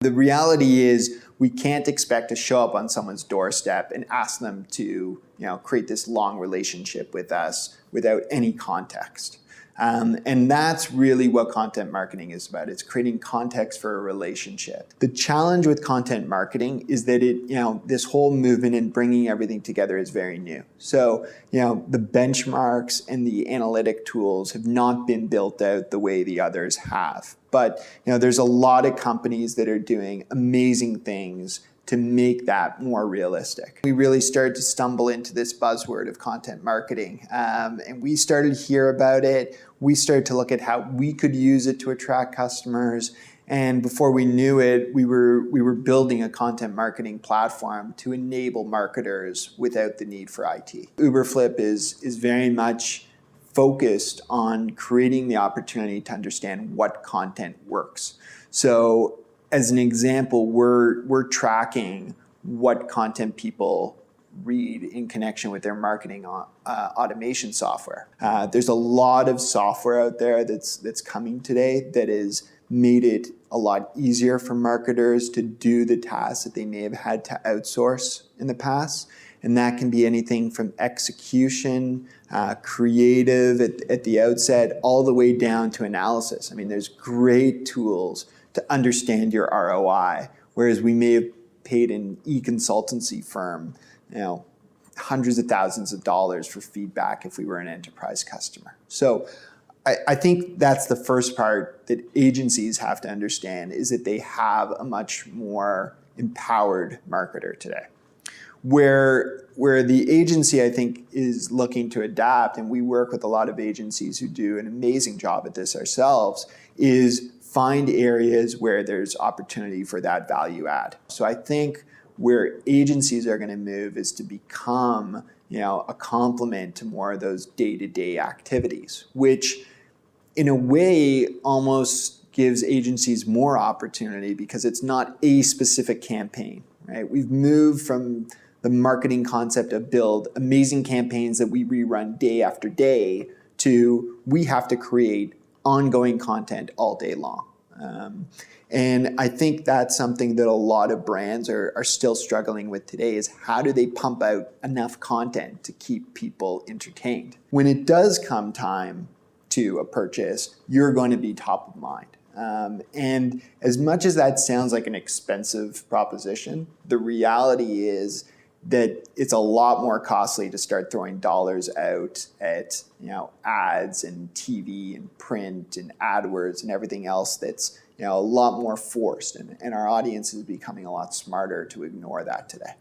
The reality is we can't expect to show up on someone's doorstep and ask them to, create this long relationship with us without any context. And that's really what content marketing is about. It's creating context for a relationship. The challenge with content marketing is that this whole movement and bringing everything together is very new. So, the benchmarks and the analytic tools have not been built out the way the others have. But, there's a lot of companies that are doing amazing things to make that more realistic. We really started to stumble into this buzzword of content marketing, and we started to hear about it. We started to look at how we could use it to attract customers, and before we knew it, we were building a content marketing platform to enable marketers without the need for IT. Uberflip is very much focused on creating the opportunity to understand what content works. So, as an example, we're tracking what content people read in connection with their marketing automation software. There's a lot of software out there that's coming today that has made it a lot easier for marketers to do the tasks that they may have had to outsource in the past. And that can be anything from execution, creative at the outset, all the way down to analysis. I mean, there's great tools to understand your ROI, whereas we may have paid an e-consultancy firm, hundreds of thousands of dollars for feedback if we were an enterprise customer. So I think that's the first part that agencies have to understand, is that they have a much more empowered marketer today. Where the agency, I think, is looking to adapt, and we work with a lot of agencies who do an amazing job at this ourselves, is find areas where there's opportunity for that value add. So I think where agencies are going to move is to become, a complement to more of those day-to-day activities, which in a way almost gives agencies more opportunity because it's not a specific campaign, right? We've moved from the marketing concept of build amazing campaigns that we rerun day after day to we have to create ongoing content all day long. And I think that's something that a lot of brands are still struggling with today, is how do they pump out enough content to keep people entertained? When it does come time to a purchase, you're going to be top of mind. And as much as that sounds like an expensive proposition, the reality is that it's a lot more costly to start throwing dollars out at ads and TV and print and AdWords and everything else that's a lot more forced, and our audience is becoming a lot smarter to ignore that today.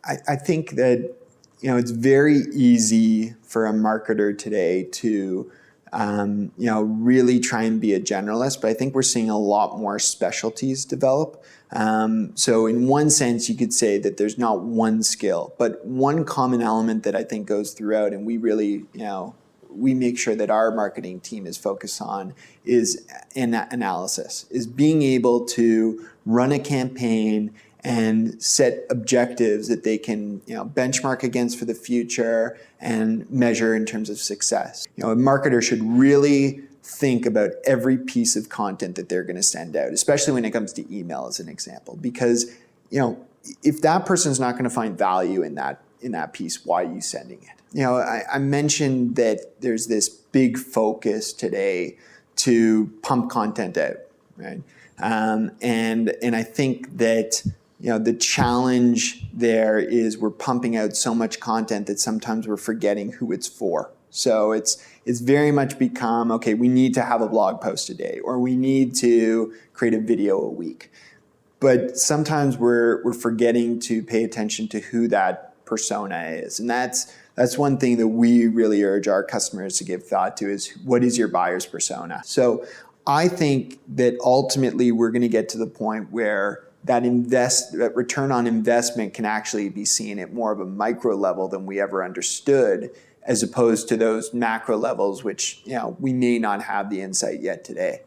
I think that it's very easy for a marketer today to really try and be a generalist, but I think we're seeing a lot more specialties develop. So in one sense, you could say that there's not one skill, but one common element that I think goes throughout, and we really, we make sure that our marketing team is focused on, is analysis, is being able to run a campaign and set objectives that they can benchmark against for the future and measure in terms of success. A marketer should really think about every piece of content that they're going to send out, especially when it comes to email as an example, because if that person's not going to find value in that piece, why are you sending it? I mentioned that there's this big focus today to pump content out, right? And I think that the challenge there is we're pumping out so much content that sometimes we're forgetting who it's for. So it's very much become, okay, we need to have a blog post a day, or we need to create a video a week. But sometimes we're forgetting to pay attention to who that persona is. And that's one thing that we really urge our customers to give thought to, is what is your buyer's persona? So I think that ultimately we're going to get to the point where that return on investment can actually be seen at more of a micro level than we ever understood, as opposed to those macro levels, which we may not have the insight yet today.